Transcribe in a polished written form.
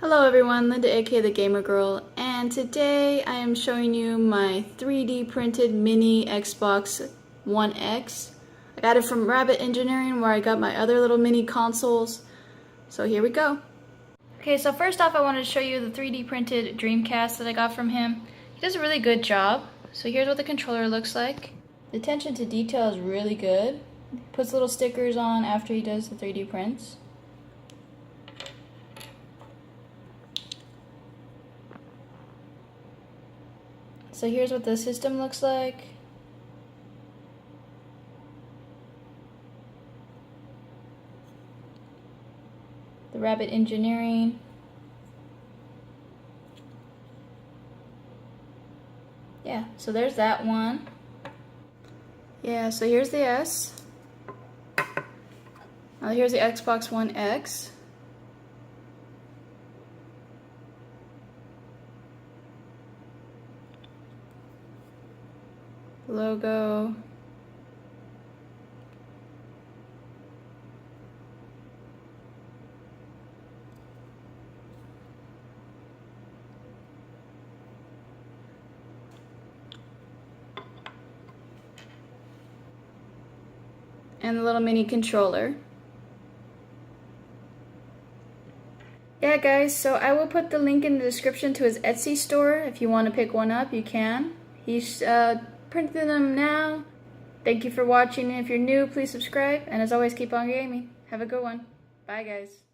Hello everyone, Linda aka the Gamer Girl, and today I am showing you my 3D printed mini Xbox One X. I got it from Rabbit Engineering where I got my other little mini consoles. So here we go. Okay, so first off I wanted to show you the 3D printed Dreamcast that I got from him. He does a really good job. So here's what the controller looks like. The attention to detail is really good. He puts little stickers on after he does the 3D prints. So here's what the system looks like. The Rabbit Engineering. Yeah, so there's that one. Yeah, so here's the S. Now here's the Xbox One X. Logo. And the little mini controller. Yeah guys, so I will put the link in the description to his Etsy store. If you want to pick one up, you can. He's printing them now. Thank you for watching, and if you're new, please subscribe, and as always, keep on gaming. Have a good one. Bye guys.